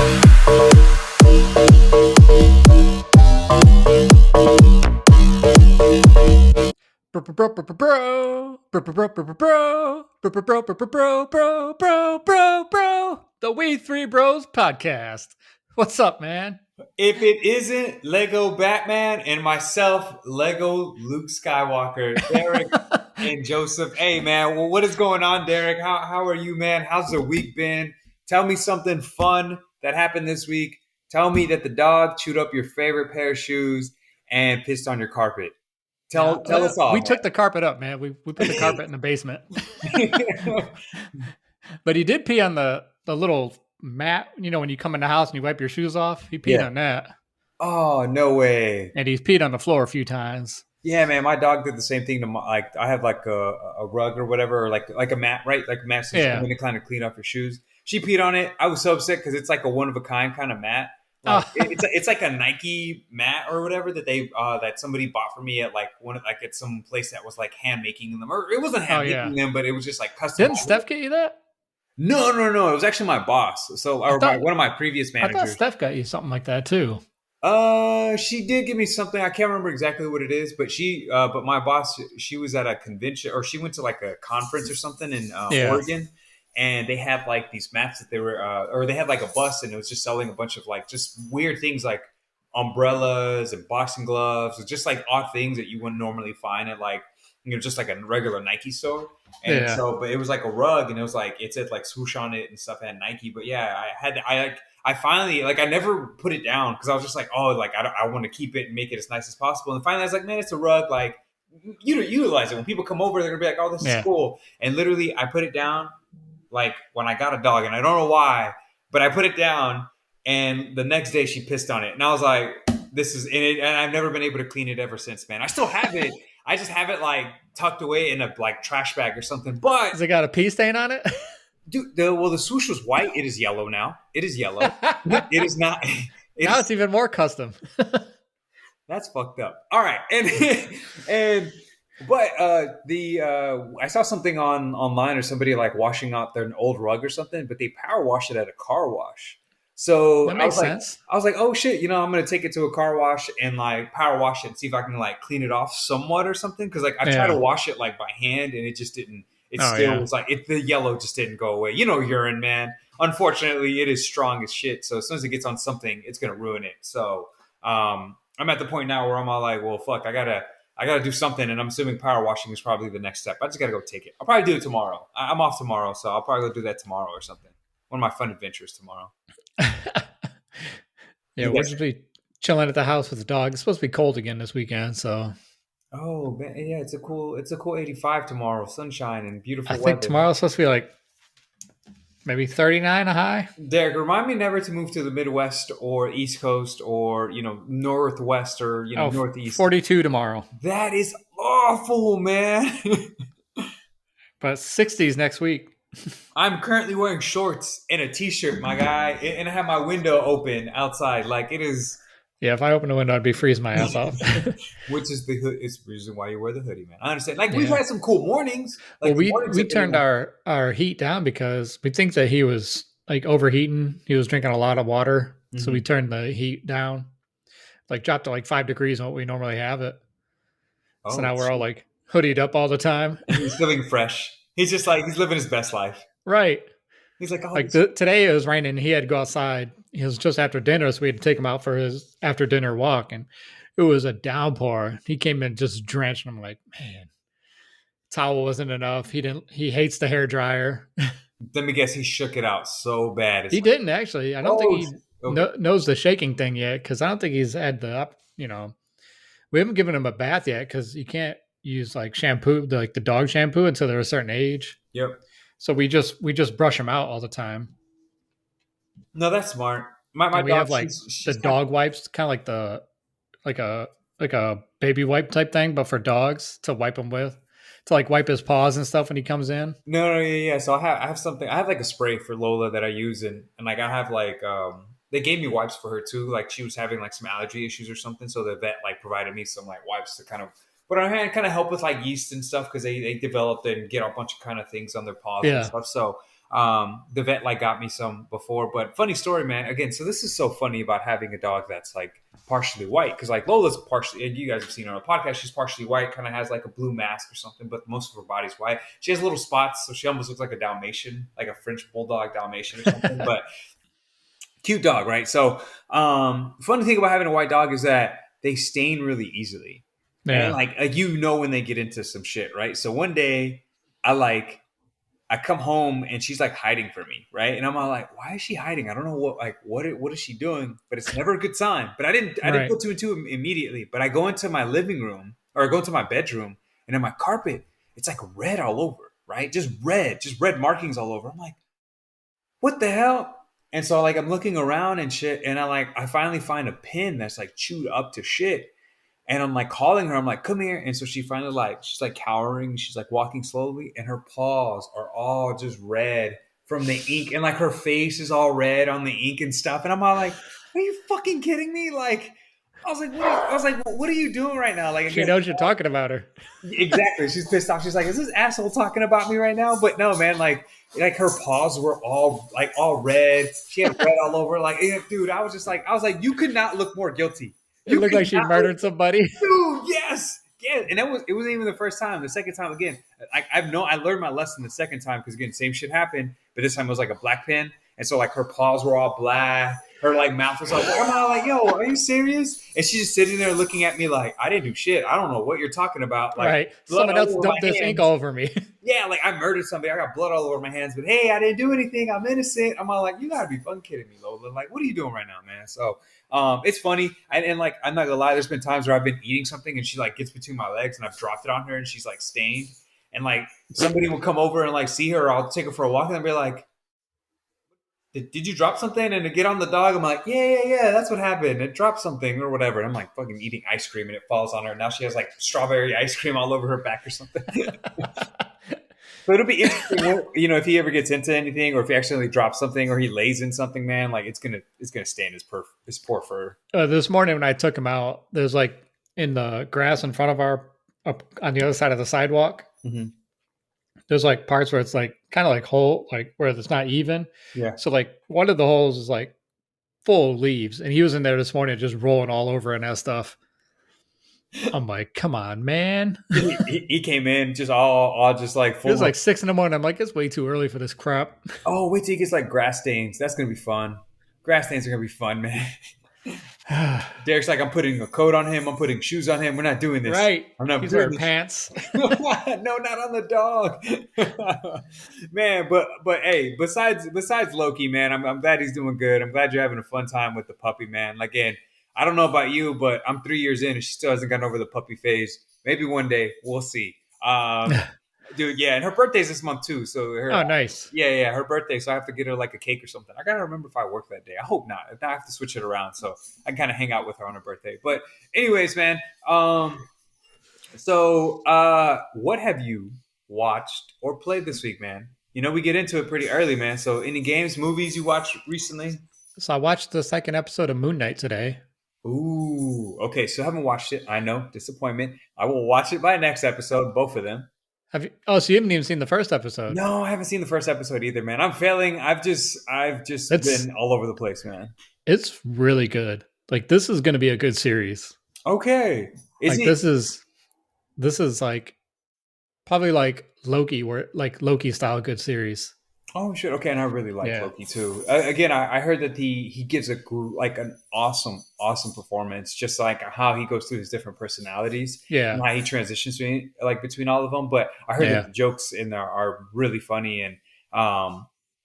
The We Three Bros podcast. What's up, man? If it isn't Lego Batman and myself, Lego Luke Skywalker, Derek and Joseph. Hey, man, well, what is going on, Derek? How are you, man? How's the week been? Tell me something fun that happened this week. Tell me that the dog chewed up your favorite pair of shoes and pissed on your carpet. Tell us all. We took the carpet up, man. We put the carpet in the basement. But he did pee on the little mat, you know, when you come in the house and you wipe your shoes off. He peed on that. Oh, no way. And he's peed on the floor a few times. Yeah, man, my dog did the same thing to my, like, I have like a rug or whatever, or like a mat, right? Like a mat so you can kind of clean up your shoes. She peed on it. I was so upset because it's like a one of a kind kind of mat. Like, it's like a Nike mat or whatever that they that somebody bought for me at like at some place that was like hand making them, or it wasn't hand making them, but it was just like custom. Didn't Steph get you that? No. It was actually my boss. So one of my previous managers. I thought Steph got you something like that too. She did give me something. I can't remember exactly what it is, but but my boss, she was at a convention, or she went to like a conference or something in Oregon. And they had like these mats that they were, or they had like a bus, and it was just selling a bunch of like just weird things like umbrellas and boxing gloves, just like odd things that you wouldn't normally find at like, you know, just like a regular Nike store. And so, but it was like a rug, and it was like, it said like swoosh on it and stuff, and Nike. But yeah, I finally, like, I never put it down because I was just like, oh, like I want to keep it and make it as nice as possible. And finally I was like, man, it's a rug. Like, you utilize it. When people come over, they're gonna be like, oh, this is cool. And literally I put it down. Like when I got a dog, and I don't know why, but I put it down, and the next day she pissed on it, and I was like, "This is in it," and I've never been able to clean it ever since, man. I still have it. I just have it like tucked away in a like trash bag or something. But has it got a pee stain on it? Dude, the swoosh was white. It is yellow now. It is yellow. It is not. Now it's even more custom. That's fucked up. All right, But I saw something online or somebody like washing out their old rug or something, but they power wash it at a car wash. So that makes sense. I was like, oh shit, you know, I'm gonna take it to a car wash and like power wash it and see if I can like clean it off somewhat or something. Because like I tried to wash it like by hand and it just didn't. It still was like the yellow just didn't go away. You know, urine, man. Unfortunately, it is strong as shit. So as soon as it gets on something, it's gonna ruin it. So I'm at the point now where I'm all like, well, fuck, I gotta do something, and I'm assuming power washing is probably the next step. I just gotta go take it. I'll probably do it tomorrow. I'm off tomorrow, so I'll probably go do that tomorrow or something. One of my fun adventures tomorrow. Yeah, we're just be chilling at the house with the dog. It's supposed to be cold again this weekend, so. Oh man, yeah, it's a cool 85 tomorrow, sunshine and beautiful weather. I think tomorrow's supposed to be like maybe 39 a high. Derek, remind me never to move to the Midwest or East Coast or, you know, Northwest or, you know, Northeast. 42 tomorrow. That is awful, man. But 60s next week. I'm currently wearing shorts and a t-shirt, my guy, and I have my window open outside. Like it is. Yeah, if I open the window, I'd be freezing my ass off. Which is it's the reason why you wear the hoodie, man. I understand. Like we've had some cool mornings. Like, well, we turned our heat down because we think that he was like overheating. He was drinking a lot of water, so we turned the heat down, like dropped to like 5 degrees on what we normally have it. So now we're all like hoodied up all the time. He's feeling fresh. He's just like he's living his best life. Right. He's like, oh, like today it was raining. He had to go outside. It was just after dinner, so we had to take him out for his after dinner walk, and it was a downpour. He came in just drenched, and I'm like, man, towel wasn't enough. He hates the hair dryer. Let me guess, he shook it out so bad. He didn't actually. I don't think he knows the shaking thing yet, because I don't think he's had we haven't given him a bath yet because you can't use like shampoo, like the dog shampoo, until they're a certain age. Yep. So we just brush him out all the time. No, that's smart. My dog, have like the dog wipes, kind of like a baby wipe type thing, but for dogs to wipe them with, to like wipe his paws and stuff when he comes in. No, yeah. So I have something. I have like a spray for Lola that I use, and like I have like they gave me wipes for her too. Like she was having like some allergy issues or something, so the vet like provided me some like wipes to kind of put on her hand, kind of help with like yeast and stuff because they developed and get a bunch of kind of things on their paws and stuff. So The vet like got me some before, but funny story, man. Again, so this is so funny about having a dog that's like partially white because like Lola's partially, and you guys have seen her on the podcast, she's partially white, kind of has like a blue mask or something, but most of her body's white. She has little spots, so she almost looks like a Dalmatian, like a French bulldog Dalmatian or something. But cute dog, right? So, funny thing about having a white dog is that they stain really easily, and Yeah. like you know when they get into some shit, right? So one day, I like I come home and she's like hiding from me, right? And I'm all like, why is she hiding? I don't know what is she doing? But it's never a good sign. But I didn't Right. put two and two immediately. But I go into my living room or I go into my bedroom and in my carpet, it's like red all over, right? Just red markings all over. I'm like, what the hell? And so like I'm looking around and shit, and I finally find a pin that's like chewed up to shit. And I'm like calling her, I'm like, come here. And so she finally she's like cowering, she's like walking slowly, and her paws are all just red from the ink, and like her face is all red on the ink and stuff. And I'm all like, are you fucking kidding me? Like, I was like, what are you doing right now? Like, She again, knows you're talking about her. exactly. She's pissed off. She's like, "Is this asshole talking about me right now?" But no, man. Like her paws were all red. She had red all over. Like, dude, I was like, you could not look more guilty. It You looked could like she not look, murdered somebody. dude. Yes, yeah. And it wasn't even the first time. The second time again, I learned my lesson the second time because again, same shit happened, but this time it was like a black pin, and so like her paws were all black. Her like mouth was like, I'm not like, yo, are you serious? And she's just sitting there looking at me like, I didn't do shit. I don't know what you're talking about. Like Right. blood Someone all else over dumped my this ink all hands. over me. Yeah, like I murdered somebody. I got blood all over my hands, but hey, I didn't do anything. I'm innocent. I'm all like, you gotta be fucking kidding me, Lola. Like, what are you doing right now, man? So, it's funny, and like I'm not gonna lie. There's been times where I've been eating something and she like gets between my legs and I've dropped it on her and she's like stained, and like somebody will come over and like see her. Or I'll take her for a walk and I'll be like, did you drop something? And to get on the dog, I'm like, yeah, that's what happened. It dropped something or whatever. And I'm like fucking eating ice cream and it falls on her. Now she has like strawberry ice cream all over her back or something. So it'll be interesting, if he ever gets into anything, or if he accidentally drops something, or he lays in something, man. Like it's gonna stain his poor fur. This morning when I took him out, there's like in the grass in front of our up on the other side of the sidewalk. Mm-hmm. There's like parts where it's like kind of like hole, like where it's not even. Yeah. So like one of the holes is like full of leaves, and he was in there this morning just rolling all over and that stuff. I'm like, come on, man. He came in just all just like It was full of. like 6 in the morning. I'm like, it's way too early for this crap. Oh, wait till he gets like grass stains. That's gonna be fun. Grass stains are gonna be fun, man. Derek's like, I'm putting a coat on him. I'm putting shoes on him. We're not doing this. Right. I'm not He's doing wearing this. pants. No, not on the dog, man. But hey, besides Loki, man, I'm glad he's doing good. I'm glad you're having a fun time with the puppy, man. Again, I don't know about you, but I'm 3 years in and she still hasn't gotten over the puppy phase. Maybe one day we'll see. Dude, yeah, and her birthday's this month too. So Oh, nice. yeah, her birthday. So I have to get her like a cake or something. I gotta remember if I work that day. I hope not. If not, I have to switch it around so I can kind of hang out with her on her birthday. But anyways, man. So, what have you watched or played this week, man? We get into it pretty early, man. So, any games, movies you watched recently? So I watched the second episode of Moon Knight today. Ooh, okay. So, I haven't watched it. I know, disappointment. I will watch it by next episode, both of them. Have you? Oh, so you haven't even seen the first episode? No, I haven't seen the first episode either, man. I'm failing. I've just It's been all over the place, man. it's really good. Like this is going to be a good series. Okay, is Like it? this is like probably like Loki, where like Loki style good series. Oh shit! Okay, and I really like Yeah, Loki too. Again, I heard that he gives like an awesome performance. Just like how he goes through his different personalities yeah, and how he transitions between all of them. But I heard that yeah, the jokes in there are really funny, and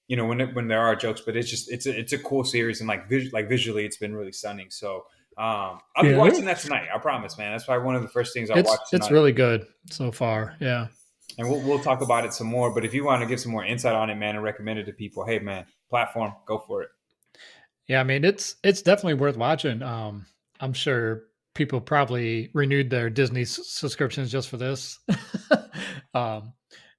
when there are jokes, but it's a cool series, and like visually, it's been really stunning. So I'll be yeah. watching that tonight. I promise, man. That's probably one of the first things I'll watch It's tonight. really good so far. Yeah, And we'll talk about it some more. But if you want to give some more insight on it, man, and recommend it to people, hey, man, platform, go for it. yeah. I mean, it's definitely worth watching. I'm sure people probably renewed their Disney subscriptions just for this. um,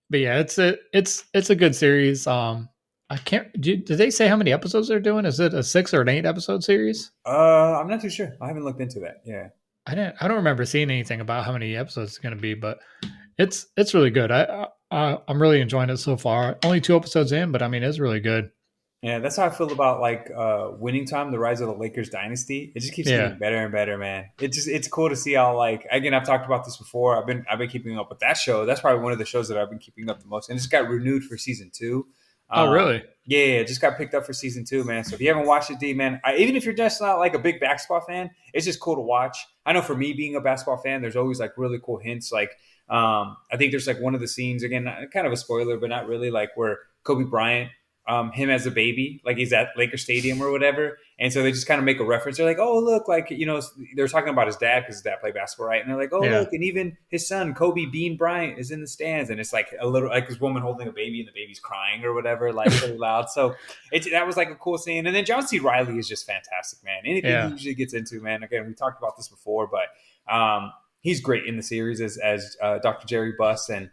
but yeah, it's a good series. I can't. Did they say how many episodes they're doing? Is it a 6 or an 8 episode series? I'm not too sure. I haven't looked into that. Yeah. I don't remember seeing anything about how many episodes it's going to be, but it's really good. I'm really enjoying it so far. Only 2 episodes in, but I mean, it's really good. Yeah, that's how I feel about like winning time, the rise of the Lakers dynasty. It just keeps Yeah. getting better and better, man. It's cool to see how like again I've talked about this before. I've been keeping up with that show. That's probably one of the shows that I've been keeping up the most, and it just got renewed for season two. Oh, Um, really? yeah, it just got picked up for season two, man. So if you haven't watched it, D man, even if you're just not like a big basketball fan, it's just cool to watch. I know for me being a basketball fan, there's always like really cool hints. Like I think there's like one of the scenes again, kind of a spoiler, but not really, like where Kobe Bryant him as a baby, like he's at Laker Stadium or whatever. And so they just kind of make a reference. They're like, oh, look, like, they're talking about his dad because his dad played basketball, right? And they're like, oh, Yeah. look, and even his son, Kobe Bean Bryant, is in the stands. And it's like a little, like this woman holding a baby and the baby's crying or whatever, like really loud. So that was like a cool scene. And then John C. Reilly is just fantastic, man. Anything he Yeah. usually gets into, man. Again, we talked about this before, but he's great in the series as Dr. Jerry Buss. And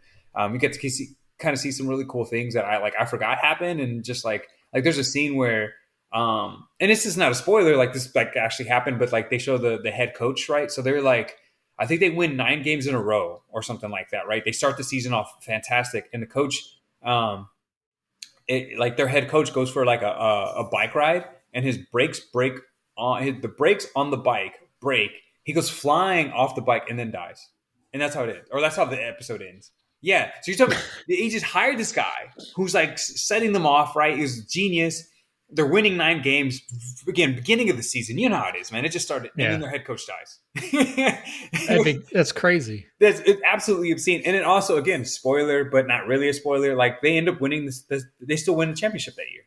you get to kind of see some really cool things that I forgot happened, and just like there's a scene where and this is not a spoiler, like this like actually happened, but like they show the head coach, right? So they're like, I think they win 9 games in a row or something like that, right? They start the season off fantastic, and the coach like their head coach goes for like a bike ride, and his brakes break the brakes on the bike break. He goes flying off the bike and then dies, and that's how it ends, or that's how the episode ends. Yeah, so you're telling me he just hired this guy who's like setting them off, right? He's a genius. They're winning 9 games. Again, beginning of the season. You know how it is, man. It just started, and then Yeah. their head coach dies. That's crazy. It's absolutely obscene. And then also, again, spoiler, but not really a spoiler. Like they end up winning this. They still win the championship that year.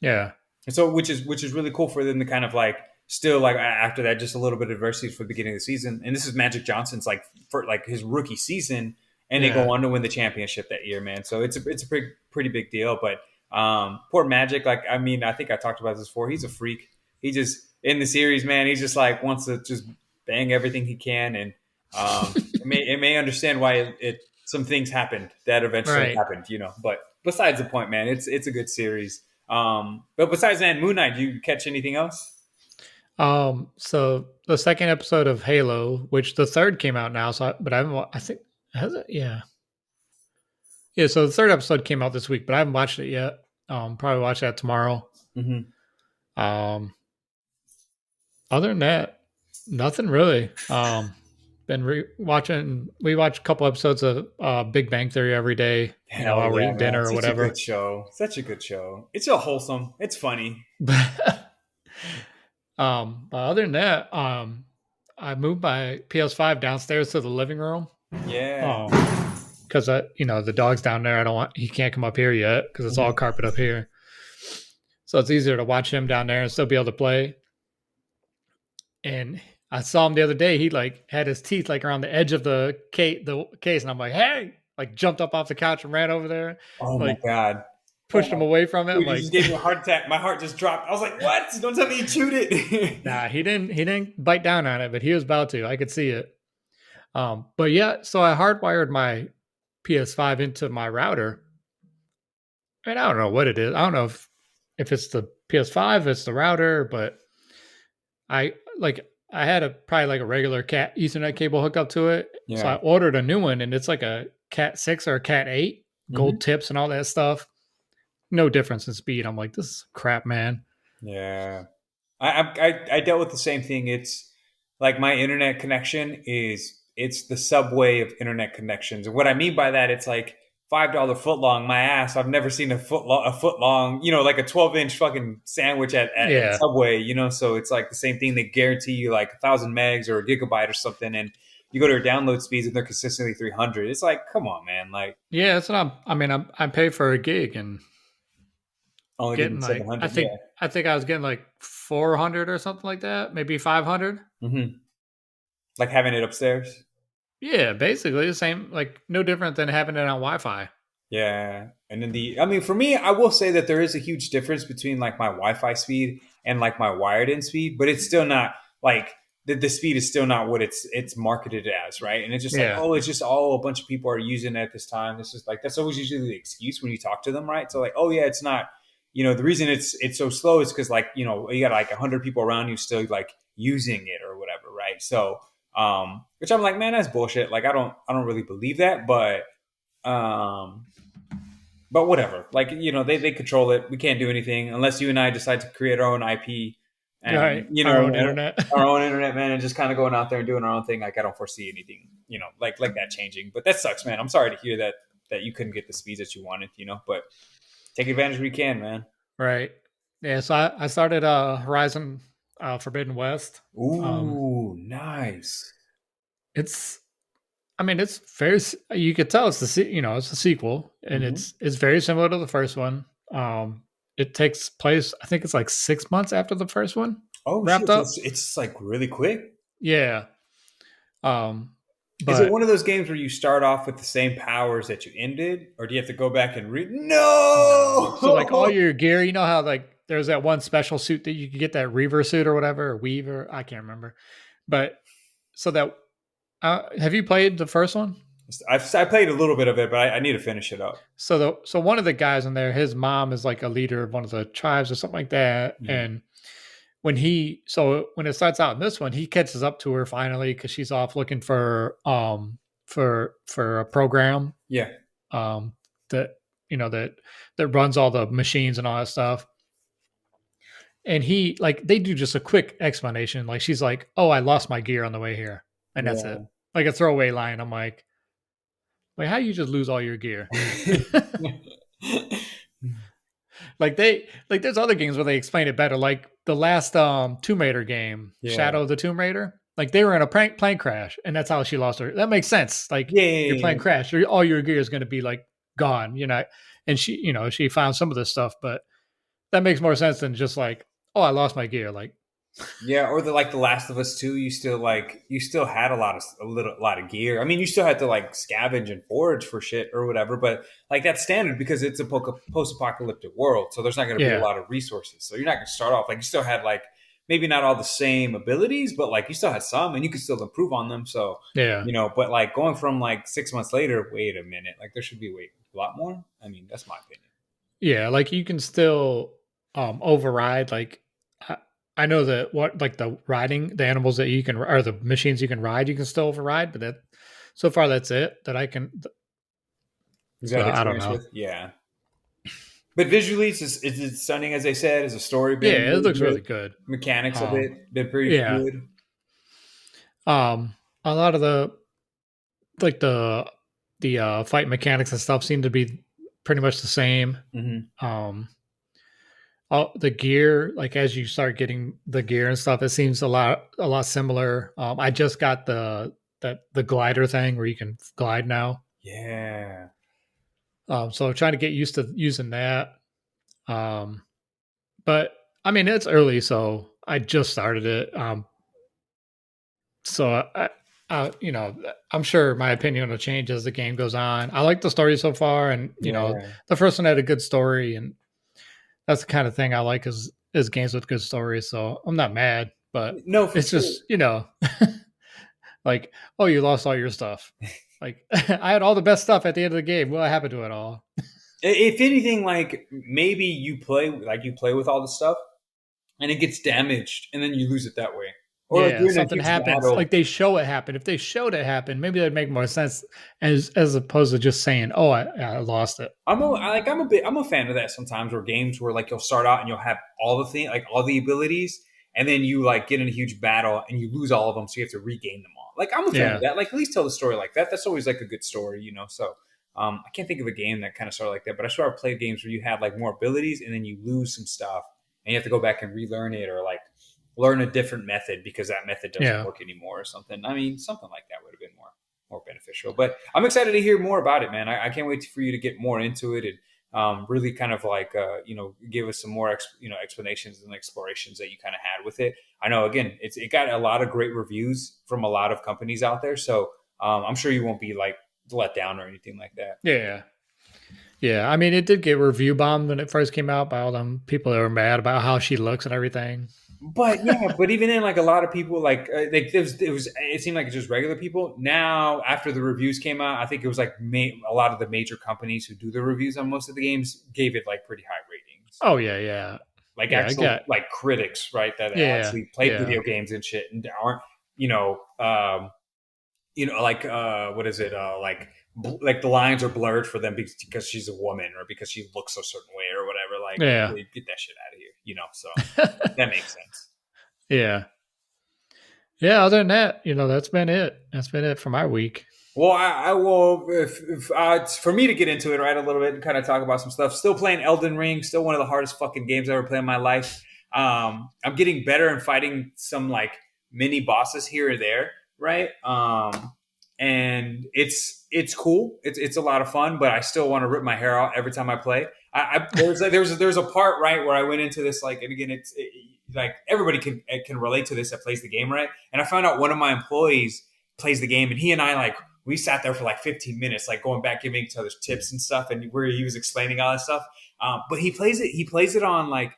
Yeah. And so, which is really cool for them to kind of like still like after that, just a little bit of adversity for the beginning of the season. And this is Magic Johnson's like for like his rookie season, and they Yeah. go on to win the championship that year, man. So it's a pretty big deal. But poor Magic, like I mean, I think I talked about this before. He's a freak. He just in the series, man. He just like wants to just bang everything he can, and it may understand why some things happened that eventually Right. happened, But besides the point, man, it's a good series. But besides that, Moon Knight, do you catch anything else? So the second episode of Halo, which the third came out now, but I haven't. I think has it? Yeah. Yeah. So the third episode came out this week, but I haven't watched it yet. Probably watch that tomorrow. Mm-hmm. Um, Other than that, nothing really. Been watching. We watch a couple episodes of Big Bang Theory every day. Hell While we're yeah, eating man! dinner or Such a whatever. good show. Such a good show. It's so wholesome. It's funny. But other than that, I moved my PS5 downstairs to the living room. Yeah. Because the dog's down there. I don't want he can't come up here yet because it's all carpet up here. So it's easier to watch him down there and still be able to play. And I saw him the other day. He like had his teeth like around the edge of the case, and I'm like, hey, like jumped up off the couch and ran over there, Oh my like god. pushed him away from it. I'm Dude, you like, just gave me a heart attack. My heart just dropped. I was like, "What? Don't tell me you chewed it." nah, he didn't bite down on it, but he was about to. I could see it. But yeah, so I hardwired my PS5 into my router, and I don't know what it is. I don't know if it's the PS5, it's the router, but I had probably like a regular Cat Ethernet cable hook up to it. So I Yeah. ordered a new one, and it's like a Cat 6 or a Cat 8, Mhm. gold tips and all that stuff. No difference in speed. I'm like, this is crap, man. Yeah. I dealt with the same thing. It's like my internet connection it's the subway of internet connections. And what I mean by that, it's like $5 foot long. My ass, I've never seen a foot long, like a 12-inch fucking sandwich at Yeah. Subway, So it's like the same thing. They guarantee you like 1,000 megs or a gigabyte or something, and you go to their download speeds and they're consistently 300. It's like, come on, man! Like Yeah, that's what I pay for a gig and only getting getting like 700. I think I was getting like 400 or something like that, maybe 500. Hmm. Like having it upstairs. Yeah, basically the same, like no different than having it on Wi-Fi. Yeah. And then I mean, for me, I will say that there is a huge difference between like my Wi-Fi speed and like my wired in speed, but it's still not like the speed is still not what it's marketed as, right? And it's just like, Yeah. oh, it's just a bunch of people are using it at this time. This is like that's always usually the excuse when you talk to them, right? So like, oh yeah, it's not, the reason it's so slow is because like, you got like 100 people around you still like using it or whatever, right? So which I'm like, man, that's bullshit. Like I don't really believe that, but Um, but whatever. Like they control it. We can't do anything unless you and I decide to create our own IP Right. and Our own internet. our own internet, man, and just kind of going out there and doing our own thing. Like I don't foresee anything, like that changing. But that sucks, man. I'm sorry to hear that you couldn't get the speeds that you wanted, but take advantage when you can, man. Right. Yeah. So I started Horizon Forbidden West. Um, Ooh, nice. it's I mean, it's very. You could tell it's it's a sequel, and Hmm. it's very similar to the first one. It takes place. I think it's like 6 months after the first one Oh wrapped shit, so up. it's like really quick. Yeah. Um, Is it one but of those games where you start off with the same powers that you ended, or do you have to go back and read? no. So like all No. your gear, you know how like there's that one special suit that you could get, that Reaver suit or whatever, or Weaver. I can't remember. But so that have you played the first one? I played a little bit of it, but I need to finish it up. So one of the guys in there, his mom is like a leader of one of the tribes or something like that, Mhm. and when it starts out in this one, he catches up to her finally because she's off looking for a program Yeah. um that that runs all the machines and all that stuff. And he like they do just a quick explanation. Like she's like, "Oh, I lost my gear on the way here," and that's it. Yeah. Like a throwaway line. I'm like, how you just lose all your gear? Like there's other games where they explain it better. Like the last Tomb Raider game, Yeah. Shadow of the Tomb Raider. Like they were in a plane crash, and that's how she lost her. That makes sense. Like Yeah. your Yeah. plane crash, all your gear is going to be like gone. And she found some of this stuff, but that makes more sense than just like, oh, I lost my gear. Like, Yeah, or the Last of Us 2, you still had a lot of gear. I mean, you still had to like scavenge and forage for shit or whatever, but like that's standard because it's a post apocalyptic world, so there's not going to be a yeah, lot of resources. So you're not going to start off like you still had like maybe not all the same abilities, but like you still had some, and you could still improve on them. So yeah, but like going from like 6 months later, wait a minute, like there should be a lot more. I mean, that's my opinion. yeah. Like you can still override. Like I, I know that what like the animals that you can or the machines you can ride, you can still override. But that so far that's it that I can. You So got I don't experience know. with, yeah. But visually, it's stunning, as they said. Has the story been Yeah, it really looks good? really good. Mechanics of Um, it been pretty yeah. good. A lot of the fight mechanics and stuff seem to be pretty much the same. Hmm. Um, all the gear, like as you start getting the gear and stuff, it seems a lot similar. I just got the glider thing where you can glide now. Yeah, So I'm trying to get used to using that. Um, but I mean, it's early, so I just started it. So I'm sure my opinion will change as the game goes on. I like the story so far, and yeah. the first one had a good story, and that's the kind of thing I like is games with good stories. So I'm not mad, but No, for it's sure. just like, oh, you lost all your stuff. Like I had all the best stuff at the end of the game. What happened to it all? If anything, like maybe you play with all the stuff, and it gets damaged, and then you lose it that way. Or like Yeah, you're in a something huge happens. battle. Like they show it happen. If they showed it happen, maybe that'd make more sense as opposed to just saying, "Oh, I lost it." I'm a fan of that sometimes, where games where like you'll start out and you'll have all the thing like all the abilities, and then you like get in a huge battle and you lose all of them, so you have to regain them all. Like I'm a fan of Yeah, that. Like at least tell the story like that. That's always like a good story. So I can't think of a game that kind of started like that, but I sort of played games where you had like more abilities and then you lose some stuff and you have to go back and relearn it or like learn a different method because that method doesn't yeah, work anymore or something. I mean, something like that would have been more beneficial. But I'm excited to hear more about it, man. I can't wait for you to get more into it and really kind of like give us some more explanations and explorations that you kind of had with it. I know again, it got a lot of great reviews from a lot of companies out there, so I'm sure you won't be like let down or anything like that. yeah. Yeah, I mean, it did get review bombed when it first came out by all them people that were mad about how she looks and everything. But yeah, but even then, like a lot of people, like it seemed like it's just regular people. Now, after the reviews came out, I think it was like a lot of the major companies who do the reviews on most of the games gave it like pretty high ratings. Oh yeah, yeah, Like yeah. I actual got like critics, right? That yeah, actually played yeah, video games and shit and aren't, you know, like what is it? Like like the lines are blurred for them because she's a woman or because she looks a certain way or whatever. Like, Yeah. get that shit out of here, you know. So that makes sense. Yeah. Yeah. Other than that, that's been it. That's been it for my week. Well, I will. If for me to get into it, right, a little bit and kind of talk about some stuff. Still playing Elden Ring. Still one of the hardest fucking games I ever played in my life. I'm getting better and fighting some like mini bosses here or there, right? And it's cool. It's a lot of fun, but I still want to rip my hair out every time I play. There's a part right where I went into this like, and again, like everybody can relate to this that plays the game, right? And I found out one of my employees plays the game, and he and I like we sat there for like 15 minutes, like going back, giving each other tips and stuff, and where he was explaining all that stuff. But he plays it. He plays it on like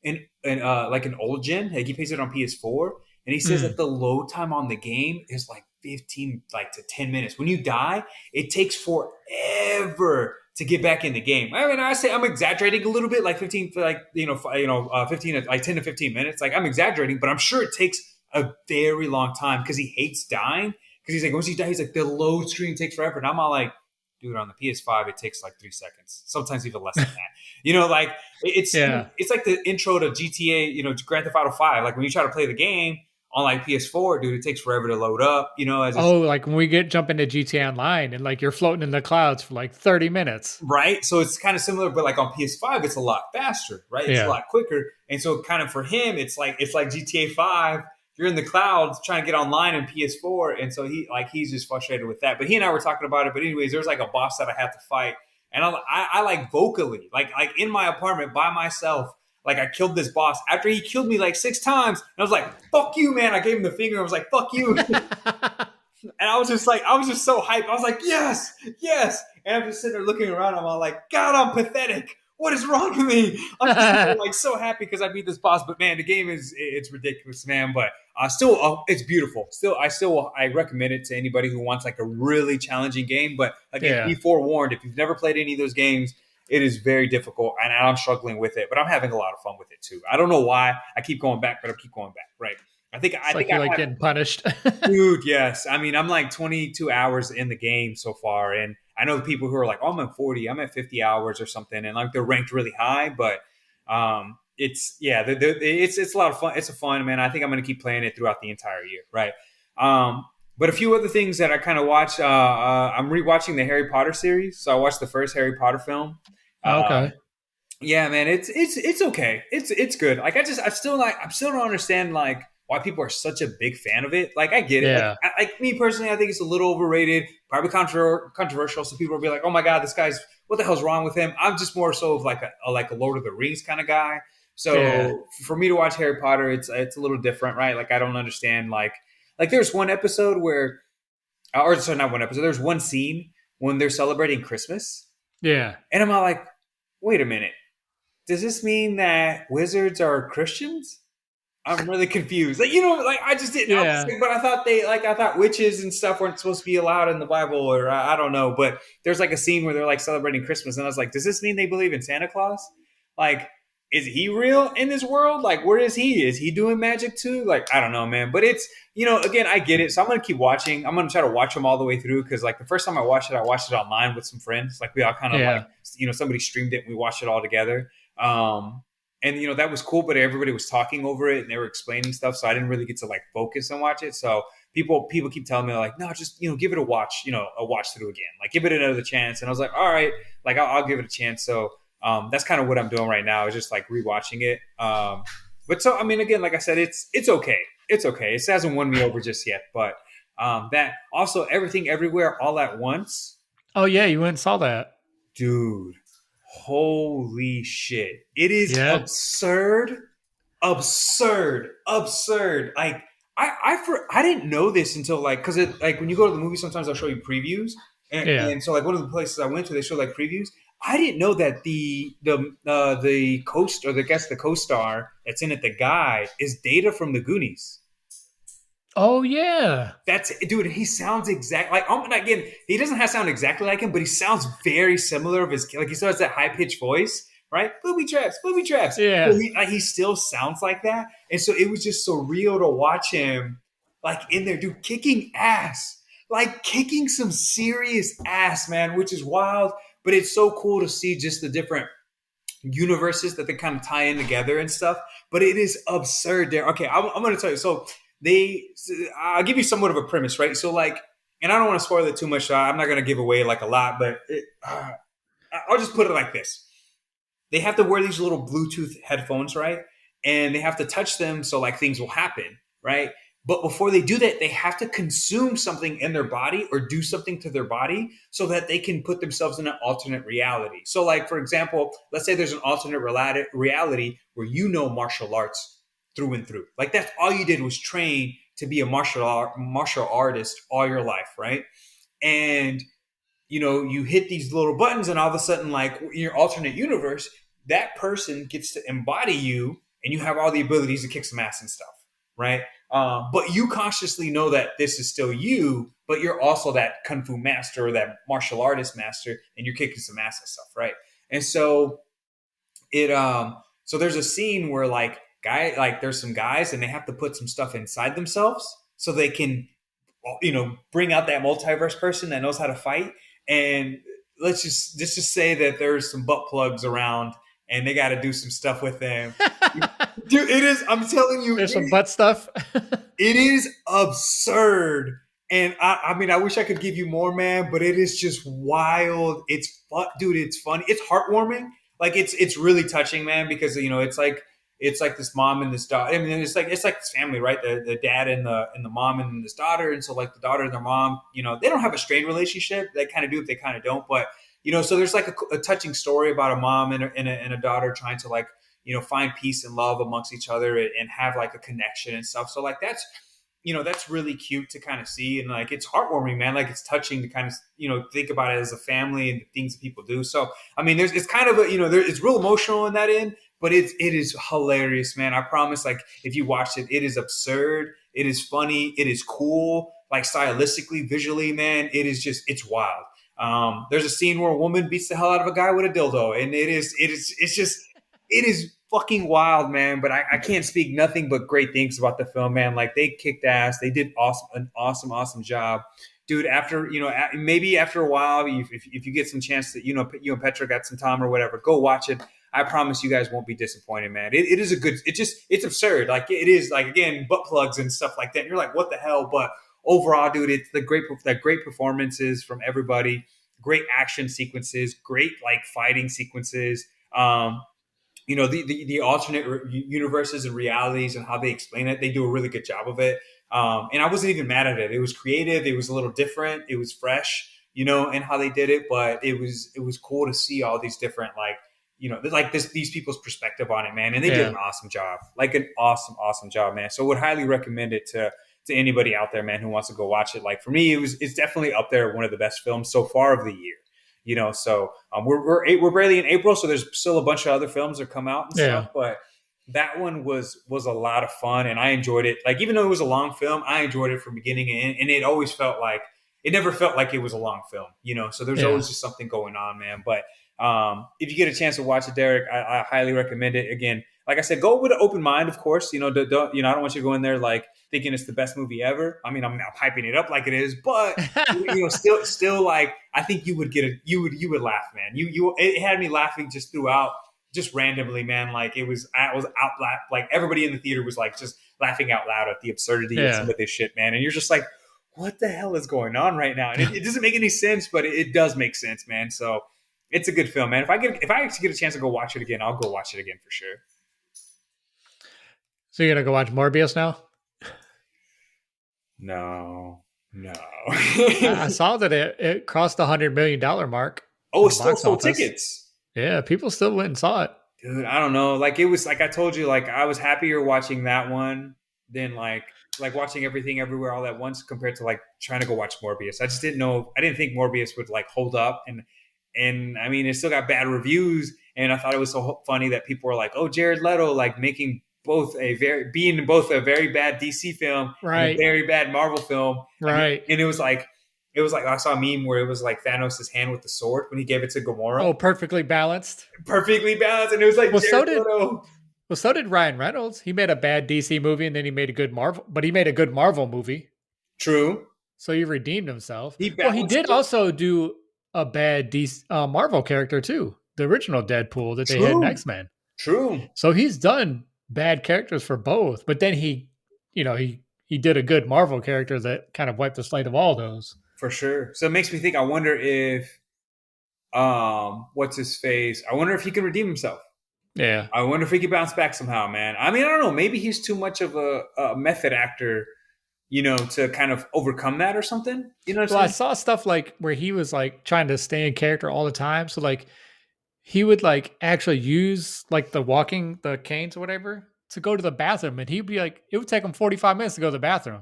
like an old gen. Like he plays it on PS4, and he says that the load time on the game is like 15 like to 10 minutes. When you die, it takes forever to get back in the game. I mean, I say I'm exaggerating a little bit, like 15, like 15, like 10 to 15 minutes. Like I'm exaggerating, but I'm sure it takes a very long time because he hates dying. Because he's like, once you die, he's like, the load screen takes forever. And I'm all like, dude, on the PS5, it takes like 3 seconds, sometimes even less than that. Like it's like the intro to GTA, Grand Theft Auto 5. Like when you try to play the game on like PS4, dude, it takes forever to load up. Like when we jump into GTA Online and like you're floating in the clouds for like 30 minutes. Right. So it's kind of similar, but like on PS5, it's a lot faster, right? It's a lot quicker. And so kind of for him, it's like GTA 5. You're in the clouds trying to get online in PS4, and so he's just frustrated with that. But he and I were talking about it. But anyways, there's like a boss that I have to fight, and I like vocally, like in my apartment by myself, like I killed this boss after he killed me like 6 times, and I was like, "Fuck you, man!" I gave him the finger. I was like, "Fuck you," and I was just so hyped. I was like, "Yes, yes!" And I'm just sitting there looking around. I'm all like, "God, I'm pathetic. What is wrong with me?" I'm like so happy because I beat this boss, but man, the game it's ridiculous, man. But still, it's beautiful. I recommend it to anybody who wants like a really challenging game. But again, be forewarned, if you've never played any of those games, it is very difficult, and I'm struggling with it. But I'm having a lot of fun with it too. I don't know why I keep going back, but I keep going back. Right? I think you're like getting punished, dude. Yes, I mean I'm like 22 hours in the game so far, and I know the people who are like, "Oh, I'm at 40, I'm at 50 hours or something," and like they're ranked really high. But it's it's a lot of fun. It's a fun, man. I think I'm going to keep playing it throughout the entire year, right? But a few other things that I kind of watch. I'm rewatching the Harry Potter series, so I watched the first Harry Potter film. Okay. Yeah, man, it's okay. It's good. Like I still don't understand like why people are such a big fan of it. Like I get it. Yeah. Like me personally, I think it's a little overrated, probably controversial. So people will be like, "Oh my god, this guy's what the hell's wrong with him?" I'm just more so of like a Lord of the Rings kind of guy. So for me to watch Harry Potter, it's a little different, right? Like I don't understand like there's one episode where, or sorry, not one episode. There's one scene when they're celebrating Christmas. Yeah. And I'm all like, wait a minute. Does this mean that wizards are Christians? I'm really confused. Like, I just didn't know. But I thought I thought witches and stuff weren't supposed to be allowed in the Bible, or I don't know. But there's like a scene where they're like celebrating Christmas, and I was like, does this mean they believe in Santa Claus? Like, is he real in this world? Like, where is he? Is he doing magic too? Like, I don't know, man. But it's, again, I get it. So I'm going to keep watching. I'm going to try to watch them all the way through. Cause like the first time I watched it online with some friends. Like we all kind of like, somebody streamed it and we watched it all together. And that was cool, but everybody was talking over it and they were explaining stuff. So I didn't really get to like focus and watch it. So people keep telling me like, no, just, give it a watch, a watch through again, like give it another chance. And I was like, all right, like I'll give it a chance. So, that's kind of what I'm doing right now is just like rewatching it. But so, I mean, again, like I said, it's okay. It's okay. It hasn't won me over just yet, but, that also Everything Everywhere All at Once. Oh yeah. You went and saw that, dude. Holy shit. It is absurd. Like I didn't know this until like, cause it like when you go to the movie, sometimes they'll show you previews. And so like one of the places I went to, they show like previews. I didn't know that the co-star that's in it, the guy is Data from the Goonies. Oh yeah, that's dude. He sounds exactly like. Again, he doesn't sound exactly like him, but he sounds very similar. Of his like he still has that high pitched voice, right? Booby traps. Yeah, so he still sounds like that, and so it was just surreal to watch him like in there, dude, kicking ass. like kicking some serious ass, man, which is wild. But it's so cool to see just the different universes that they kind of tie in together and stuff. But it is absurd there. Okay, I'm going to tell you. So I'll give you somewhat of a premise, right? So like, and I don't want to spoil it too much. So I'm not going to give away like a lot, but I'll just put it like this: they have to wear these little Bluetooth headphones, right? And they have to touch them so like things will happen, right? But before they do that, they have to consume something in their body or do something to their body so that they can put themselves in an alternate reality. So, like, for example, let's say there's an alternate reality where you know martial arts through and through. Like, that's all you did was train to be a martial artist all your life, right? And you hit these little buttons, and all of a sudden, like in your alternate universe, that person gets to embody you, and you have all the abilities to kick some ass and stuff, right? But you consciously know that this is still you, but you're also that kung fu master or that martial artist master, and you're kicking some ass and stuff, right? And so so there's a scene where there's some guys, and they have to put some stuff inside themselves so they can bring out that multiverse person that knows how to fight. And let's just say that there's some butt plugs around, and they got to do some stuff with them. Dude, it is. I'm telling you, there's some butt stuff. It is absurd. And I mean, I wish I could give you more, man, but it is just wild. It's fun, dude. It's funny. It's heartwarming. Like it's really touching, man, because it's like this mom and this daughter. I mean, it's like this family, right? The dad and the mom and this daughter. And so like the daughter and their mom, they don't have a strained relationship. They kind of do, but they kind of don't. But so there's like a touching story about a mom and a daughter trying to like find peace and love amongst each other and have like a connection and stuff. So like that's really cute to kind of see, and like it's heartwarming, man. Like it's touching to kind of think about it as a family and the things that people do. So I mean, it's kind of it's real emotional in that end, but it is hilarious, man. I promise. Like if you watch it, it is absurd. It is funny. It is cool. Like stylistically, visually, man, it's wild. There's a scene where a woman beats the hell out of a guy with a dildo, and it is fucking wild, man. But I can't speak nothing but great things about the film, man. Like they kicked ass. They did an awesome job, dude. After maybe after a while, if you get some chance that you and Petra got some time or whatever, go watch it. I promise you guys won't be disappointed, man. It is a good. It's absurd. Like it is like again butt plugs and stuff like that. And you're like, what the hell? But overall, dude, it's the great performances from everybody. Great action sequences. Great like fighting sequences. The alternate universes and realities and how they explain it, they do a really good job of it. And I wasn't even mad at it. It was creative. It was a little different. It was fresh, in how they did it. But it was cool to see all these different these people's perspective on it, man. And they did an awesome job, like an awesome job, man. So I would highly recommend it to anybody out there, man, who wants to go watch it. Like for me, it's definitely up there, one of the best films so far of the year. So we're barely in April, so there's still a bunch of other films that come out and stuff. But that one was a lot of fun, and I enjoyed it. Like even though it was a long film, I enjoyed it from beginning to end, and it always felt like it never felt like it was a long film. So there's always just something going on, man. But if you get a chance to watch it, Derek, I highly recommend it. Again, like I said, go with an open mind, of course. I don't want you to go in there like thinking it's the best movie ever. I mean, I'm not hyping it up like it is, but still, like I think you would you would laugh, man. It had me laughing just throughout, just randomly, man. Like I was out loud, like everybody in the theater was like just laughing out loud at the absurdity of some of this shit, man. And you're just like, what the hell is going on right now? And it doesn't make any sense, but it does make sense, man. So it's a good film, man. If I actually get a chance to go watch it again, I'll go watch it again for sure. So you're gonna go watch Morbius now? No. I saw that it crossed the $100 million mark. Oh, it's still sold tickets. Yeah, people still went and saw it. Dude, I don't know. Like it was like I told you, like I was happier watching that one than like watching Everything Everywhere All at Once compared to like trying to go watch Morbius. I just didn't know. I didn't think Morbius would like hold up, and I mean it still got bad reviews. And I thought it was so funny that people were like, "Oh, Jared Leto, like making." Being both a very bad DC film and a very bad Marvel film, right? And it was like I saw a meme where it was like Thanos' hand with the sword when he gave it to Gamora. Oh, perfectly balanced, and it was like so did Ryan Reynolds. He made a bad DC movie and then he made a good Marvel, but he made a good Marvel movie. True. So he redeemed himself. He Well, he balanced did it. also do a bad Marvel character too, the original Deadpool that they had in True. X Men. True. So he's done bad characters for both, but then he did a good Marvel character that kind of wiped the slate of all those. For sure. So it makes me think. I wonder if what's his face? I wonder if he can redeem himself. Yeah. I wonder if he could bounce back somehow, man. I mean, I don't know. Maybe he's too much of a method actor, to kind of overcome that or something. You know what Well, I'm I saying? saw stuff like where he was like trying to stay in character all the time. So like he would like actually use like the canes or whatever to go to the bathroom, and he'd be like, it would take him 45 minutes to go to the bathroom.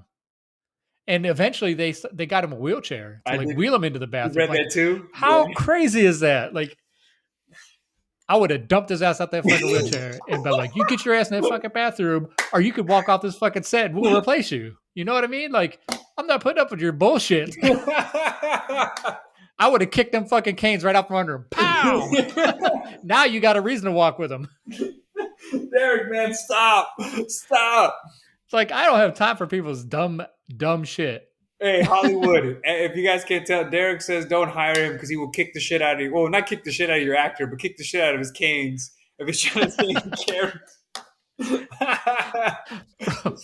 And eventually they got him a wheelchair to I like did. wheel him into the You bathroom. read Like, that too? how crazy is that? Like, I would have dumped his ass out that fucking Yeah. wheelchair and been like, you get your ass in that fucking bathroom, or you could walk off this fucking set and we'll replace you. You know what I mean? Like, I'm not putting up with your bullshit. I would have kicked them fucking canes right out from under him. Pow! Now you got a reason to walk with him. Derek, man, stop. Stop. It's like, I don't have time for people's dumb shit. Hey, Hollywood. If you guys can't tell, Derek says don't hire him because he will kick the shit out of you. Well, not kick the shit out of your actor, but kick the shit out of his canes if he's trying to stay in character. Bro,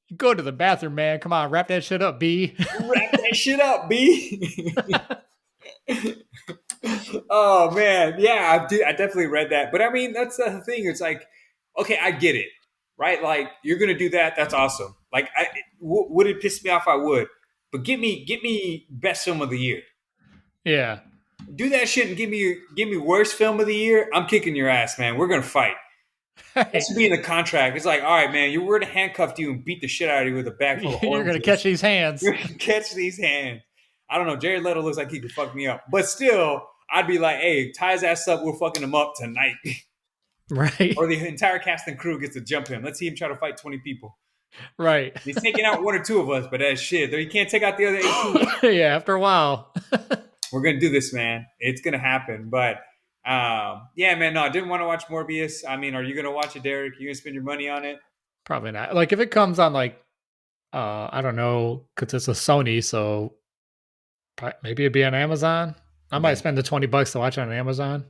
you go to the bathroom, man. Come on, wrap that shit up, B. Wrap that shit up, B. Oh man, yeah, I definitely read that. But I mean, that's the thing. It's like, okay, I get it, right? Like you're gonna do that. That's awesome. Like, would it piss me off? I would. But get me best film of the year. Yeah. Do that shit and give me worst film of the year. I'm kicking your ass, man. We're gonna fight. That Hey, should be in the contract. It's like, all right, man, we're gonna handcuff you and beat the shit out of you with a bag full of you're going to oranges. catch these hands. You're gonna catch these hands. I don't know. Jared Leto looks like he could fuck me up, but still, I'd be like, hey, tie his ass up. We're fucking him up tonight. Right. Or the entire cast and crew gets to jump him. Let's see him try to fight 20 people. Right. He's taking out one or two of us, but that's shit. He can't take out the other 18. Yeah, after a while. We're gonna do this, man. It's gonna happen. But yeah, man. No, I didn't want to watch Morbius. I mean, are you gonna watch it, Derek? You gonna spend your money on it? Probably not. Like if it comes on like I don't know, because it's a Sony, so maybe it'd be on Amazon. I might Yeah. spend the $20 to watch it on Amazon.